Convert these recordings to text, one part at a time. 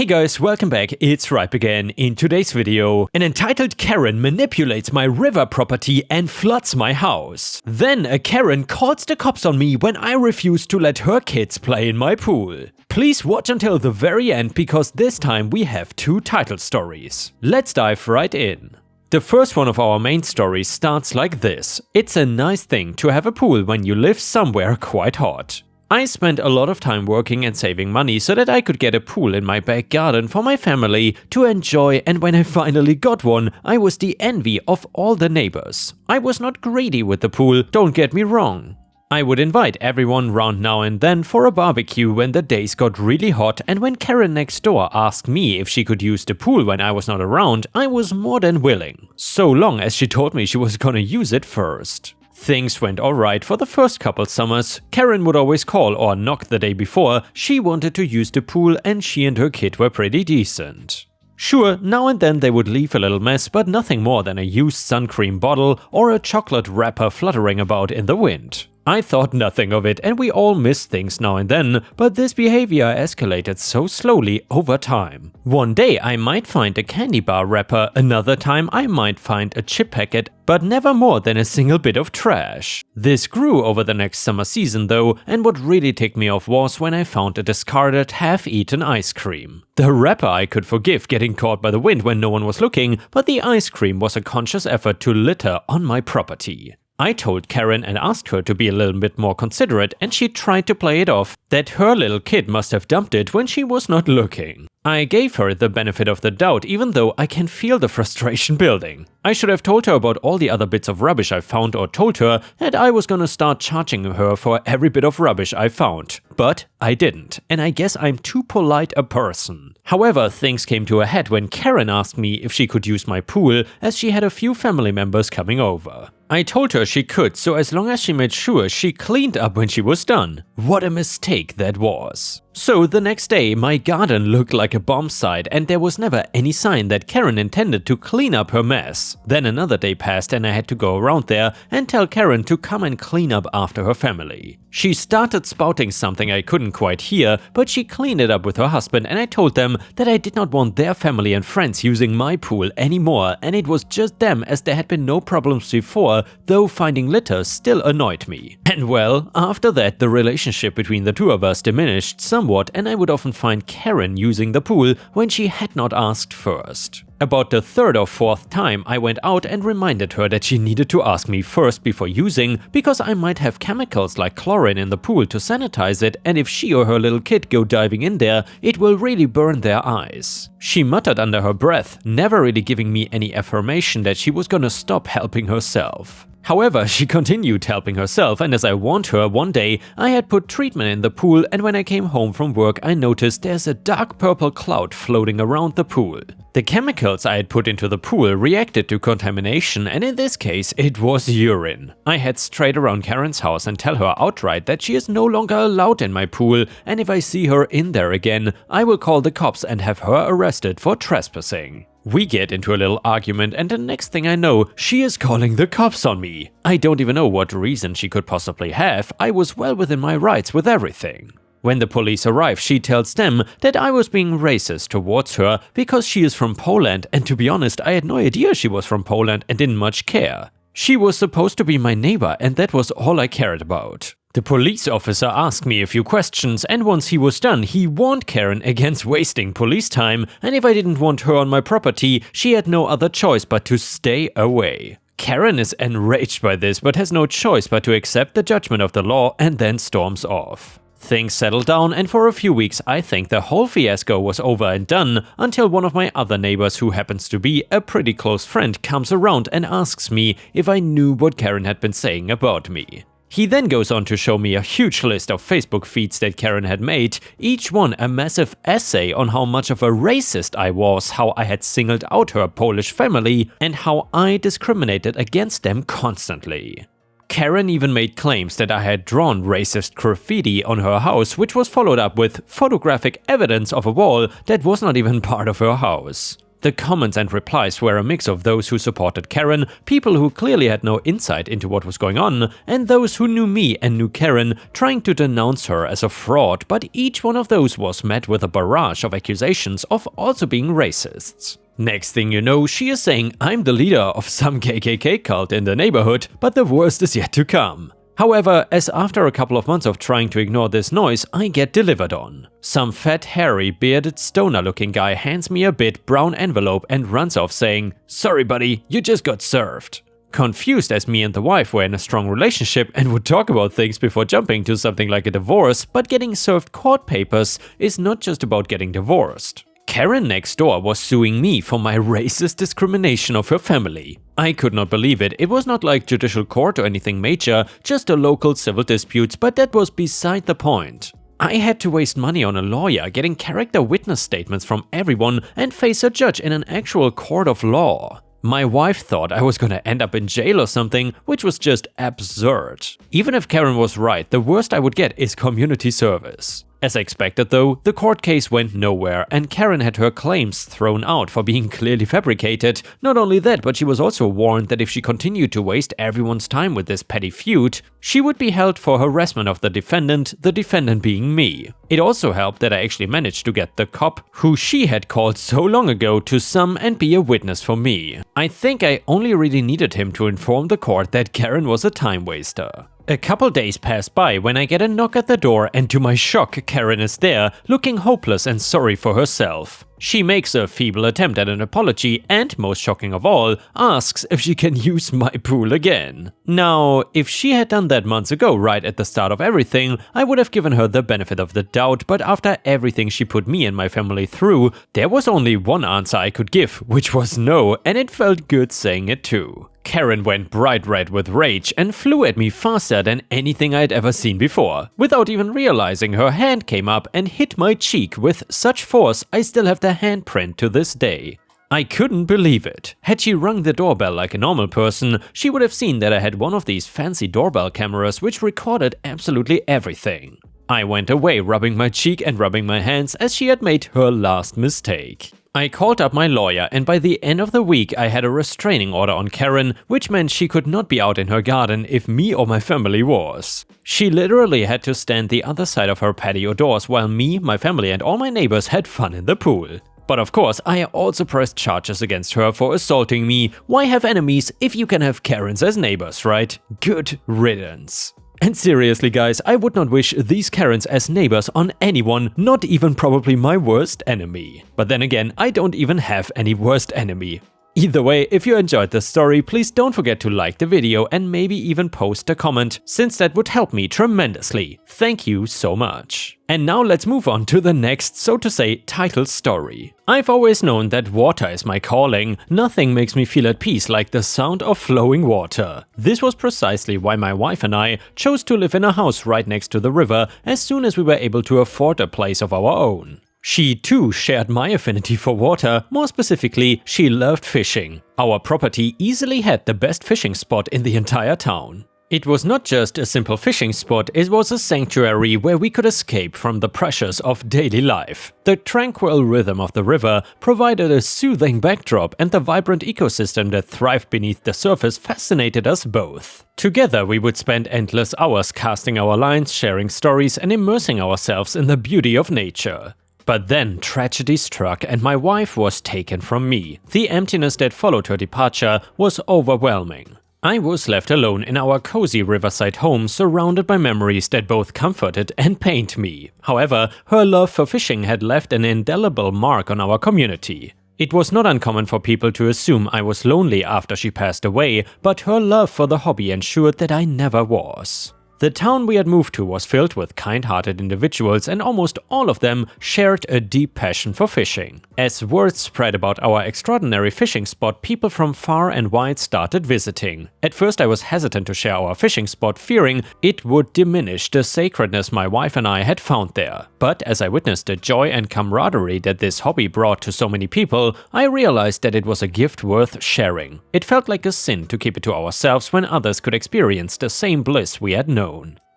Hey guys, welcome back, it's Ripe again. In today's video, an entitled Karen manipulates my river property and floods my house. Then a Karen calls the cops on me when I refuse to let her kids play in my pool. Please watch until the very end because this time we have two title stories. Let's dive right in. The first one of our main stories starts like this. It's a nice thing to have a pool when you live somewhere quite hot. I spent a lot of time working and saving money so that I could get a pool in my back garden for my family to enjoy, and when I finally got one, I was the envy of all the neighbors. I was not greedy with the pool, don't get me wrong. I would invite everyone round now and then for a barbecue when the days got really hot, and when Karen next door asked me if she could use the pool when I was not around, I was more than willing. So long as she told me she was gonna use it first. Things went alright for the first couple summers. Karen would always call or knock the day before. She wanted to use the pool and she and her kid were pretty decent. Sure, now and then they would leave a little mess, but nothing more than a used sun cream bottle or a chocolate wrapper fluttering about in the wind. I thought nothing of it, and we all miss things now and then, but this behavior escalated so slowly over time. One day I might find a candy bar wrapper, another time I might find a chip packet, but never more than a single bit of trash. This grew over the next summer season though, and what really ticked me off was when I found a discarded, half-eaten ice cream. The wrapper I could forgive getting caught by the wind when no one was looking, but the ice cream was a conscious effort to litter on my property. I told Karen and asked her to be a little bit more considerate, and she tried to play it off that her little kid must have dumped it when she was not looking. I gave her the benefit of the doubt, even though I can feel the frustration building. I should have told her about all the other bits of rubbish I found, or told her that I was gonna start charging her for every bit of rubbish I found. But I didn't, and I guess I'm too polite a person. However, things came to a head when Karen asked me if she could use my pool, as she had a few family members coming over. I told her she could, so as long as she made sure she cleaned up when she was done. What a mistake that was. So the next day, my garden looked like a bomb site, and there was never any sign that Karen intended to clean up her mess. Then another day passed and I had to go around there and tell Karen to come and clean up after her family. She started spouting something I couldn't quite hear, but she cleaned it up with her husband, and I told them that I did not want their family and friends using my pool anymore, and it was just them as there had been no problems before, though finding litter still annoyed me. And well, after that the relationship between the two of us diminished somewhat, and I would often find Karen using the pool when she had not asked first. About the third or fourth time I went out and reminded her that she needed to ask me first before using, because I might have chemicals like chlorine in the pool to sanitize it, and if she or her little kid go diving in there, it will really burn their eyes. She muttered under her breath, never really giving me any affirmation that she was gonna stop helping herself. However, she continued helping herself, and as I warned her one day, I had put treatment in the pool, and when I came home from work I noticed there's a dark purple cloud floating around the pool. The chemicals I had put into the pool reacted to contamination, and in this case it was urine. I had strayed around Karen's house and tell her outright that she is no longer allowed in my pool, and if I see her in there again, I will call the cops and have her arrested for trespassing. We get into a little argument, and the next thing I know, she is calling the cops on me. I don't even know what reason she could possibly have. I was well within my rights with everything. When the police arrive, she tells them that I was being racist towards her because she is from Poland, and to be honest, I had no idea she was from Poland and didn't much care. She was supposed to be my neighbor, and that was all I cared about. The police officer asked me a few questions, and once he was done, he warned Karen against wasting police time, and if I didn't want her on my property, she had no other choice but to stay away. Karen is enraged by this, but has no choice but to accept the judgment of the law and then storms off. Things settled down, and for a few weeks I think the whole fiasco was over and done, until one of my other neighbors, who happens to be a pretty close friend, comes around and asks me if I knew what Karen had been saying about me. He then goes on to show me a huge list of Facebook feeds that Karen had made, each one a massive essay on how much of a racist I was, how I had singled out her Polish family, and how I discriminated against them constantly. Karen even made claims that I had drawn racist graffiti on her house, which was followed up with photographic evidence of a wall that was not even part of her house. The comments and replies were a mix of those who supported Karen, people who clearly had no insight into what was going on, and those who knew me and knew Karen, trying to denounce her as a fraud, but each one of those was met with a barrage of accusations of also being racists. Next thing you know, she is saying I'm the leader of some KKK cult in the neighborhood, but the worst is yet to come. However, as after a couple of months of trying to ignore this noise, I get delivered on. Some fat, hairy, bearded, stoner-looking guy hands me a big brown envelope and runs off saying, "Sorry buddy, you just got served." Confused as me and the wife were in a strong relationship and would talk about things before jumping to something like a divorce, but getting served court papers is not just about getting divorced. Karen next door was suing me for my racist discrimination of her family. I could not believe it. It was not like judicial court or anything major, just a local civil dispute, but that was beside the point. I had to waste money on a lawyer, getting character witness statements from everyone, and face a judge in an actual court of law. My wife thought I was gonna end up in jail or something, which was just absurd. Even if Karen was right, the worst I would get is community service. As expected though, the court case went nowhere and Karen had her claims thrown out for being clearly fabricated. Not only that, but she was also warned that if she continued to waste everyone's time with this petty feud, she would be held for harassment of the defendant being me. It also helped that I actually managed to get the cop, who she had called so long ago, to some and be a witness for me. I think I only really needed him to inform the court that Karen was a time waster. A couple days pass by when I get a knock at the door and to my shock, Karen is there, looking hopeless and sorry for herself. She makes a feeble attempt at an apology and, most shocking of all, asks if she can use my pool again. Now, if she had done that months ago, right at the start of everything, I would have given her the benefit of the doubt, but after everything she put me and my family through, there was only one answer I could give, which was no, and it felt good saying it too. Karen went bright red with rage and flew at me faster than anything I'd ever seen before. Without even realizing, her hand came up and hit my cheek with such force I still have the handprint to this day. I couldn't believe it. Had she rung the doorbell like a normal person, she would have seen that I had one of these fancy doorbell cameras which recorded absolutely everything. I went away rubbing my cheek and rubbing my hands as she had made her last mistake. I called up my lawyer and by the end of the week I had a restraining order on Karen, which meant she could not be out in her garden if me or my family was. She literally had to stand the other side of her patio doors while me, my family and all my neighbors had fun in the pool. But of course, I also pressed charges against her for assaulting me. Why have enemies if you can have Karens as neighbors, right? Good riddance. And seriously guys, I would not wish these Karens as neighbors on anyone, not even probably my worst enemy. But then again, I don't even have any worst enemy. Either way, if you enjoyed this story, please don't forget to like the video and maybe even post a comment, since that would help me tremendously. Thank you so much. And now let's move on to the next, so to say, title story. I've always known that water is my calling. Nothing makes me feel at peace like the sound of flowing water. This was precisely why my wife and I chose to live in a house right next to the river as soon as we were able to afford a place of our own. She too shared my affinity for water, more specifically, she loved fishing. Our property easily had the best fishing spot in the entire town. It was not just a simple fishing spot, it was a sanctuary where we could escape from the pressures of daily life. The tranquil rhythm of the river provided a soothing backdrop and the vibrant ecosystem that thrived beneath the surface fascinated us both. Together we would spend endless hours casting our lines, sharing stories and immersing ourselves in the beauty of nature. But then tragedy struck and my wife was taken from me. The emptiness that followed her departure was overwhelming. I was left alone in our cozy riverside home, surrounded by memories that both comforted and pained me. However, her love for fishing had left an indelible mark on our community. It was not uncommon for people to assume I was lonely after she passed away, but her love for the hobby ensured that I never was. The town we had moved to was filled with kind-hearted individuals and almost all of them shared a deep passion for fishing. As word spread about our extraordinary fishing spot, people from far and wide started visiting. At first I was hesitant to share our fishing spot, fearing it would diminish the sacredness my wife and I had found there. But as I witnessed the joy and camaraderie that this hobby brought to so many people, I realized that it was a gift worth sharing. It felt like a sin to keep it to ourselves when others could experience the same bliss we had known.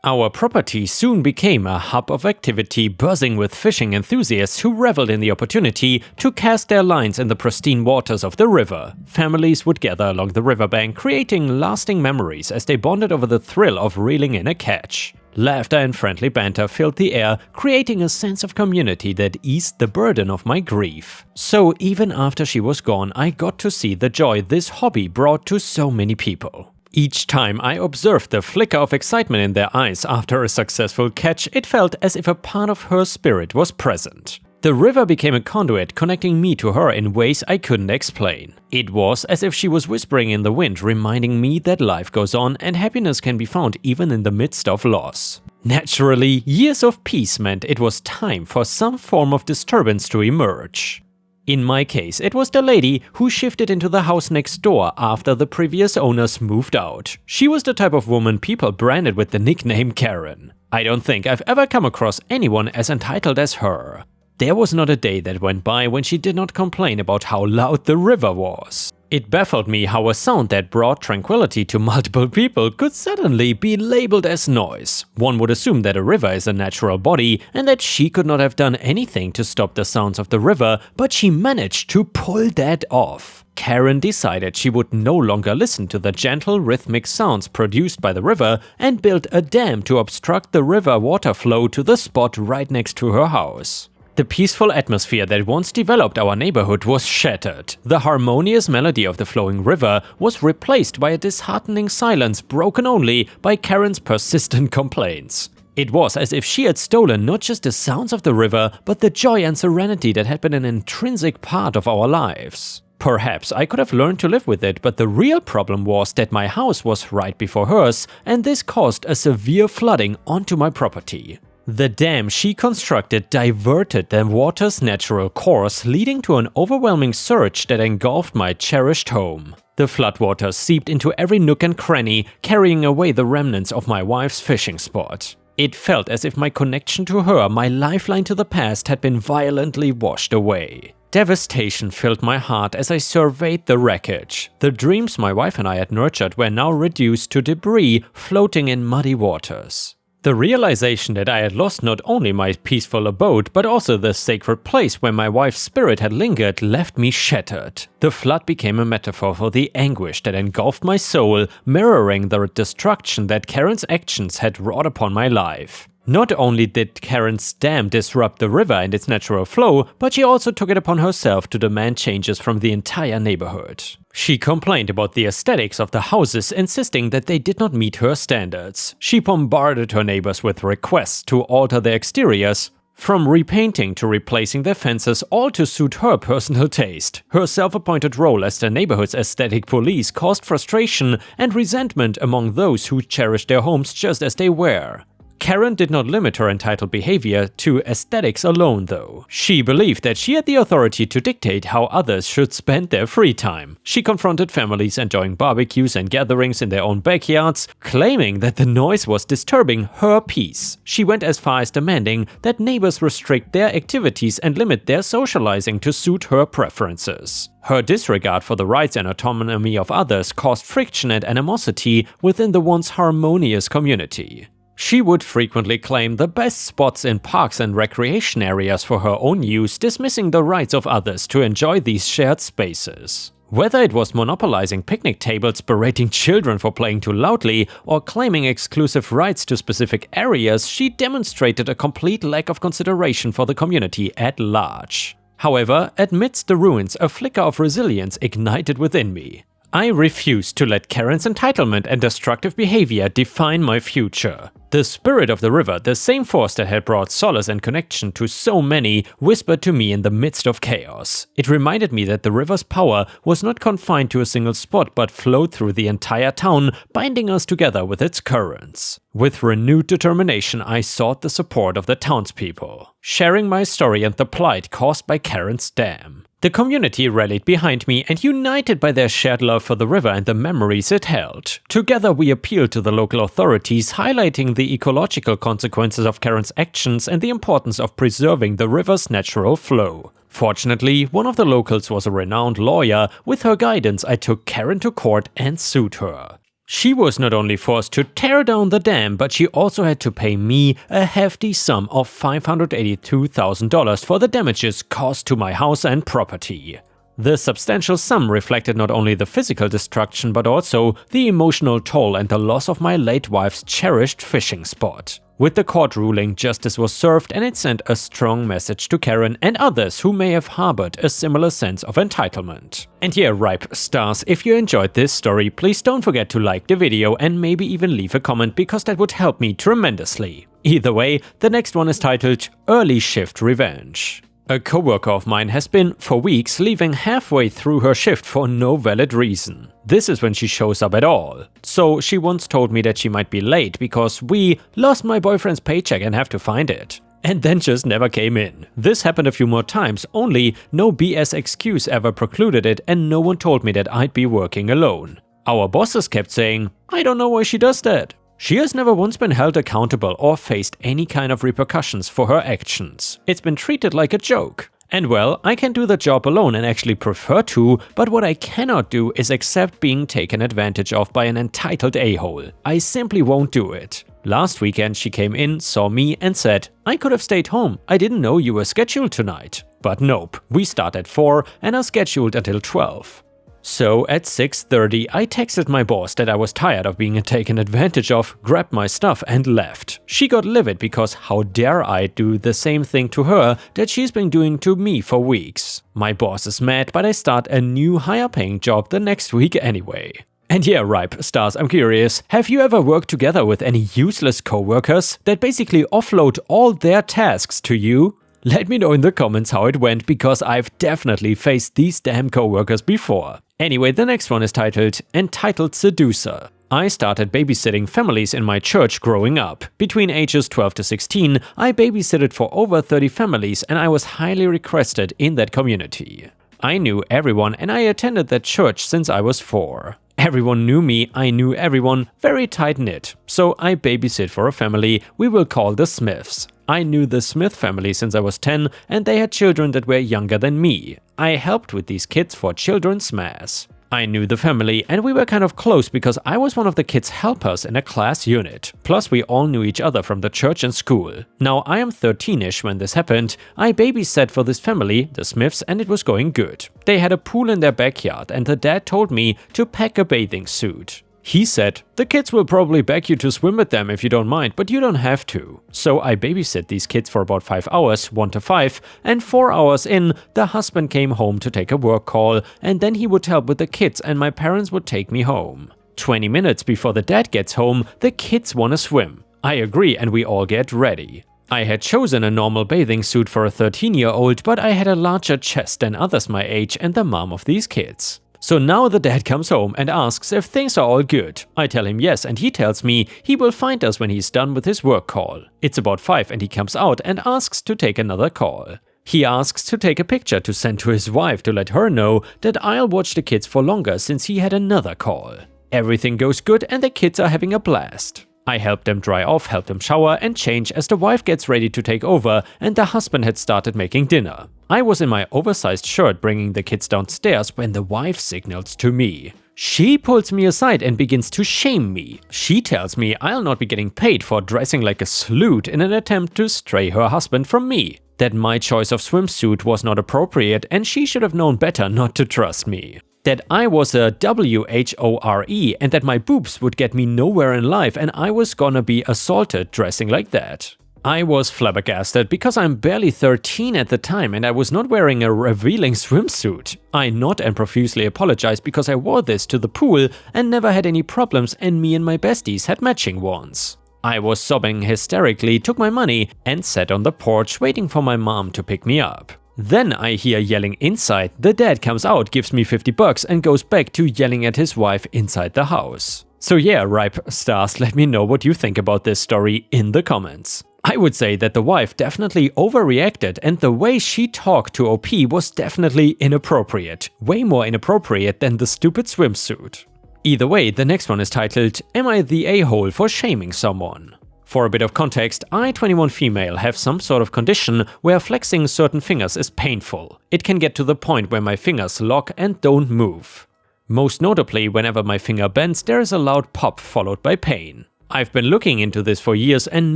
Our property soon became a hub of activity buzzing with fishing enthusiasts who reveled in the opportunity to cast their lines in the pristine waters of the river. Families would gather along the riverbank, creating lasting memories as they bonded over the thrill of reeling in a catch. Laughter and friendly banter filled the air, creating a sense of community that eased the burden of my grief. So even after she was gone, I got to see the joy this hobby brought to so many people. Each time I observed the flicker of excitement in their eyes after a successful catch, it felt as if a part of her spirit was present. The river became a conduit connecting me to her in ways I couldn't explain. It was as if she was whispering in the wind, reminding me that life goes on and happiness can be found even in the midst of loss. Naturally, years of peace meant it was time for some form of disturbance to emerge. In my case, it was the lady who shifted into the house next door after the previous owners moved out. She was the type of woman people branded with the nickname Karen. I don't think I've ever come across anyone as entitled as her. There was not a day that went by when she did not complain about how loud the river was. It baffled me how a sound that brought tranquility to multiple people could suddenly be labeled as noise. One would assume that a river is a natural body and that she could not have done anything to stop the sounds of the river, but she managed to pull that off. Karen decided she would no longer listen to the gentle rhythmic sounds produced by the river and built a dam to obstruct the river water flow to the spot right next to her house. The peaceful atmosphere that once developed our neighborhood was shattered. The harmonious melody of the flowing river was replaced by a disheartening silence broken only by Karen's persistent complaints. It was as if she had stolen not just the sounds of the river, but the joy and serenity that had been an intrinsic part of our lives. Perhaps I could have learned to live with it, but the real problem was that my house was right before hers, and this caused a severe flooding onto my property. The dam she constructed diverted the water's natural course, leading to an overwhelming surge that engulfed my cherished home. The floodwaters seeped into every nook and cranny, carrying away the remnants of my wife's fishing spot. It felt as if my connection to her, my lifeline to the past, had been violently washed away. Devastation filled my heart as I surveyed the wreckage. The dreams my wife and I had nurtured were now reduced to debris floating in muddy waters. The realization that I had lost not only my peaceful abode, but also the sacred place where my wife's spirit had lingered left me shattered. The flood became a metaphor for the anguish that engulfed my soul, mirroring the destruction that Karen's actions had wrought upon my life. Not only did Karen's dam disrupt the river and its natural flow, but she also took it upon herself to demand changes from the entire neighborhood. She complained about the aesthetics of the houses, insisting that they did not meet her standards. She bombarded her neighbors with requests to alter their exteriors, from repainting to replacing their fences, all to suit her personal taste. Her self-appointed role as the neighborhood's aesthetic police caused frustration and resentment among those who cherished their homes just as they were. Karen did not limit her entitled behavior to aesthetics alone, though. She believed that she had the authority to dictate how others should spend their free time. She confronted families enjoying barbecues and gatherings in their own backyards, claiming that the noise was disturbing her peace. She went as far as demanding that neighbors restrict their activities and limit their socializing to suit her preferences. Her disregard for the rights and autonomy of others caused friction and animosity within the once harmonious community. She would frequently claim the best spots in parks and recreation areas for her own use, dismissing the rights of others to enjoy these shared spaces. Whether it was monopolizing picnic tables, berating children for playing too loudly, or claiming exclusive rights to specific areas, she demonstrated a complete lack of consideration for the community at large. However, amidst the ruins, a flicker of resilience ignited within me. I refused to let Karen's entitlement and destructive behavior define my future. The spirit of the river, the same force that had brought solace and connection to so many, whispered to me in the midst of chaos. It reminded me that the river's power was not confined to a single spot but flowed through the entire town, binding us together with its currents. With renewed determination, I sought the support of the townspeople, sharing my story and the plight caused by Karen's dam. The community rallied behind me and, united by their shared love for the river and the memories it held, together we appealed to the local authorities, highlighting the ecological consequences of Karen's actions and the importance of preserving the river's natural flow. Fortunately, one of the locals was a renowned lawyer. With her guidance, I took Karen to court and sued her. She was not only forced to tear down the dam, but she also had to pay me a hefty sum of $582,000 for the damages caused to my house and property. The substantial sum reflected not only the physical destruction but also the emotional toll and the loss of my late wife's cherished fishing spot. With the court ruling, justice was served and it sent a strong message to Karen and others who may have harbored a similar sense of entitlement. And yeah, ripe stars, if you enjoyed this story, please don't forget to like the video and maybe even leave a comment because that would help me tremendously. Either way, the next one is titled Early Shift Revenge. A coworker of mine has been, for weeks, leaving halfway through her shift for no valid reason. This is when she shows up at all. So she once told me that she might be late because we lost my boyfriend's paycheck and have to find it. And then just never came in. This happened a few more times, only no BS excuse ever precluded it and no one told me that I'd be working alone. Our bosses kept saying, "I don't know why she does that." She has never once been held accountable or faced any kind of repercussions for her actions. It's been treated like a joke. And well, I can do the job alone and actually prefer to, but what I cannot do is accept being taken advantage of by an entitled a-hole. I simply won't do it. Last weekend she came in, saw me and said, "I could have stayed home, I didn't know you were scheduled tonight." But nope, we start at 4 and are scheduled until 12. So at 6:30 I texted my boss that I was tired of being taken advantage of, grabbed my stuff and left. She got livid because how dare I do the same thing to her that she's been doing to me for weeks. My boss is mad, but I start a new higher paying job the next week anyway. And yeah, ripe stars, I'm curious, have you ever worked together with any useless coworkers that basically offload all their tasks to you? Let me know in the comments how it went, because I've definitely faced these damn coworkers before. Anyway, the next one is titled Entitled Seducer. I started babysitting families in my church growing up. Between ages 12 to 16, I babysitted for over 30 families and I was highly requested in that community. I knew everyone and I attended that church since I was 4. Everyone knew me, I knew everyone, very tight-knit. So I babysit for a family we will call the Smiths. I knew the Smith family since I was 10 and they had children that were younger than me. I helped with these kids for children's mass. I knew the family and we were kind of close because I was one of the kids' helpers in a class unit. Plus we all knew each other from the church and school. Now I am 13ish when this happened. I babysat for this family, the Smiths, and it was going good. They had a pool in their backyard and the dad told me to pack a bathing suit. He said, "The kids will probably beg you to swim with them if you don't mind, but you don't have to." So I babysit these kids for about 5 hours, 1 to 5, and 4 hours in, the husband came home to take a work call, and then he would help with the kids and my parents would take me home. 20 minutes before the dad gets home, the kids wanna swim. I agree and we all get ready. I had chosen a normal bathing suit for a 13-year-old, but I had a larger chest than others my age and the mom of these kids. So now the dad comes home and asks if things are all good. I tell him yes and he tells me he will find us when he's done with his work call. It's about 5 and he comes out and asks to take another call. He asks to take a picture to send to his wife to let her know that I'll watch the kids for longer since he had another call. Everything goes good and the kids are having a blast. I help them dry off, help them shower and change as the wife gets ready to take over and the husband had started making dinner. I was in my oversized shirt bringing the kids downstairs when the wife signals to me. She pulls me aside and begins to shame me. She tells me I'll not be getting paid for dressing like a sloot in an attempt to stray her husband from me. That my choice of swimsuit was not appropriate and she should have known better not to trust me. That I was a WHORE and that my boobs would get me nowhere in life and I was gonna be assaulted dressing like that. I was flabbergasted because I'm barely 13 at the time and I was not wearing a revealing swimsuit. I nod and profusely apologize because I wore this to the pool and never had any problems and me and my besties had matching ones. I was sobbing hysterically, took my money and sat on the porch waiting for my mom to pick me up. Then I hear yelling inside, the dad comes out, gives me $50 and goes back to yelling at his wife inside the house. So yeah, ripe stars, let me know what you think about this story in the comments. I would say that the wife definitely overreacted and the way she talked to OP was definitely inappropriate. Way more inappropriate than the stupid swimsuit. Either way, the next one is titled, Am I the a-hole for shaming someone? For a bit of context, I, 21 female, have some sort of condition where flexing certain fingers is painful. It can get to the point where my fingers lock and don't move. Most notably, whenever my finger bends, there is a loud pop followed by pain. I've been looking into this for years and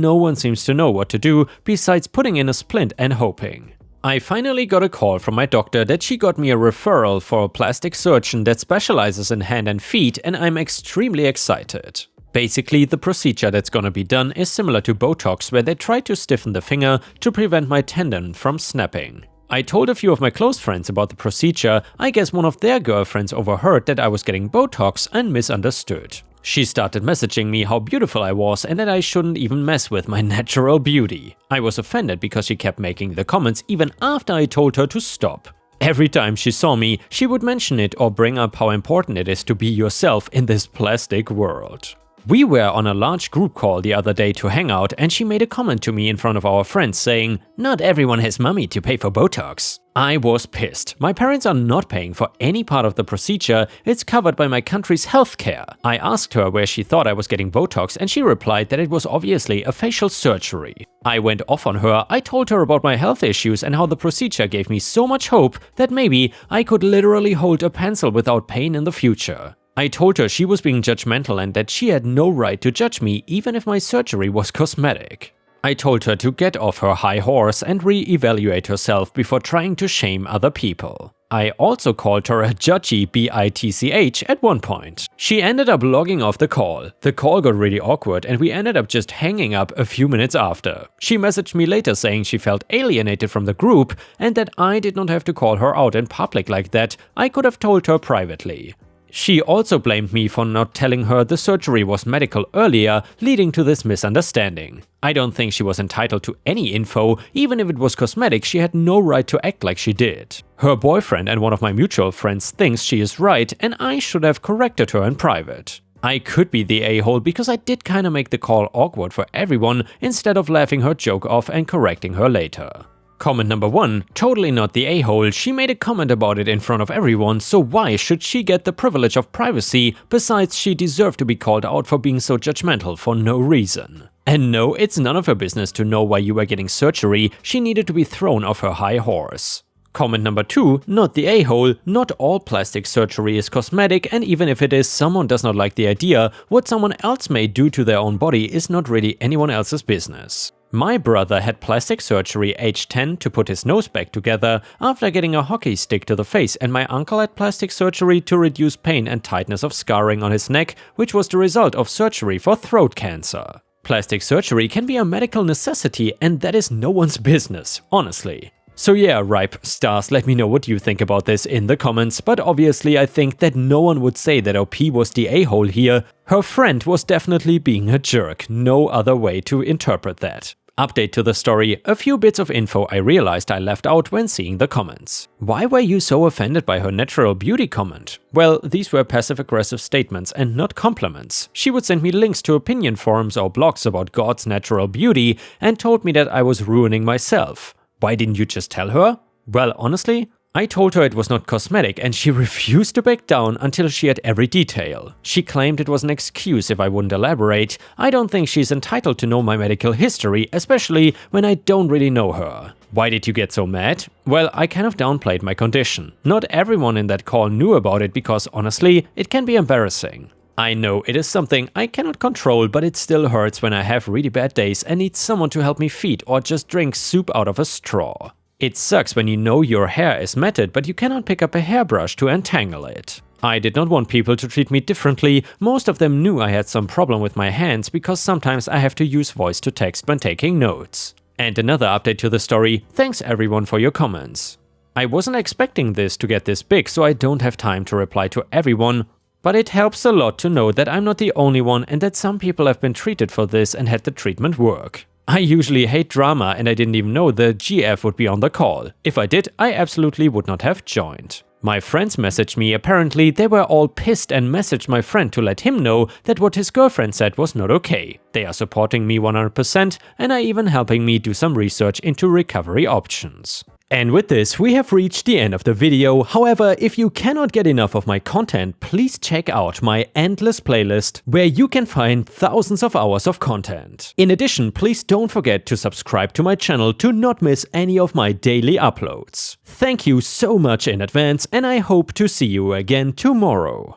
no one seems to know what to do besides putting in a splint and hoping. I finally got a call from my doctor that she got me a referral for a plastic surgeon that specializes in hand and feet, and I'm extremely excited. Basically, the procedure that's gonna be done is similar to Botox, where they try to stiffen the finger to prevent my tendon from snapping. I told a few of my close friends about the procedure. I guess one of their girlfriends overheard that I was getting Botox and misunderstood. She started messaging me how beautiful I was and that I shouldn't even mess with my natural beauty. I was offended because she kept making the comments even after I told her to stop. Every time she saw me, she would mention it or bring up how important it is to be yourself in this plastic world. We were on a large group call the other day to hang out and she made a comment to me in front of our friends saying, "Not everyone has money to pay for Botox." I was pissed. My parents are not paying for any part of the procedure, it's covered by my country's healthcare. I asked her where she thought I was getting Botox and she replied that it was obviously a facial surgery. I went off on her. I told her about my health issues and how the procedure gave me so much hope that maybe I could literally hold a pencil without pain in the future. I told her she was being judgmental and that she had no right to judge me even if my surgery was cosmetic. I told her to get off her high horse and re-evaluate herself before trying to shame other people. I also called her a judgy bitch at one point. She ended up logging off the call. The call got really awkward and we ended up just hanging up a few minutes after. She messaged me later saying she felt alienated from the group and that I did not have to call her out in public like that. I could have told her privately. She also blamed me for not telling her the surgery was medical earlier, leading to this misunderstanding. I don't think she was entitled to any info. Even if it was cosmetic, she had no right to act like she did. Her boyfriend and one of my mutual friends thinks she is right and I should have corrected her in private. I could be the a-hole because I did kinda make the call awkward for everyone instead of laughing her joke off and correcting her later. Comment number 1, totally not the a-hole. She made a comment about it in front of everyone, so why should she get the privilege of privacy? Besides, she deserved to be called out for being so judgmental for no reason. And no, it's none of her business to know why you were getting surgery. She needed to be thrown off her high horse. Comment number 2, not the a-hole. Not all plastic surgery is cosmetic, and even if it is, someone does not like the idea. What someone else may do to their own body is not really anyone else's business. My brother had plastic surgery age 10 to put his nose back together after getting a hockey stick to the face, and my uncle had plastic surgery to reduce pain and tightness of scarring on his neck, which was the result of surgery for throat cancer. Plastic surgery can be a medical necessity and that is no one's business, honestly. So yeah, ripe stars, let me know what you think about this in the comments, but obviously I think that no one would say that OP was the a-hole here. Her friend was definitely being a jerk, no other way to interpret that. Update to the story, a few bits of info I realized I left out when seeing the comments. Why were you so offended by her natural beauty comment? Well, these were passive-aggressive statements and not compliments. She would send me links to opinion forums or blogs about God's natural beauty and told me that I was ruining myself. Why didn't you just tell her? Well, honestly, I told her it was not cosmetic and she refused to back down until she had every detail. She claimed it was an excuse if I wouldn't elaborate. I don't think she's entitled to know my medical history, especially when I don't really know her. Why did you get so mad? Well, I kind of downplayed my condition. Not everyone in that call knew about it because honestly, it can be embarrassing. I know it is something I cannot control, but it still hurts when I have really bad days and need someone to help me feed or just drink soup out of a straw. It sucks when you know your hair is matted, but you cannot pick up a hairbrush to untangle it. I did not want people to treat me differently. Most of them knew I had some problem with my hands because sometimes I have to use voice to text when taking notes. And another update to the story, thanks everyone for your comments. I wasn't expecting this to get this big, so I don't have time to reply to everyone. But it helps a lot to know that I'm not the only one and that some people have been treated for this and had the treatment work. I usually hate drama and I didn't even know the GF would be on the call. If I did, I absolutely would not have joined. My friends messaged me. Apparently they were all pissed and messaged my friend to let him know that what his girlfriend said was not okay. They are supporting me 100% and are even helping me do some research into recovery options. And with this, we have reached the end of the video. However, if you cannot get enough of my content, please check out my endless playlist, where you can find thousands of hours of content. In addition, please don't forget to subscribe to my channel to not miss any of my daily uploads. Thank you so much in advance, and I hope to see you again tomorrow.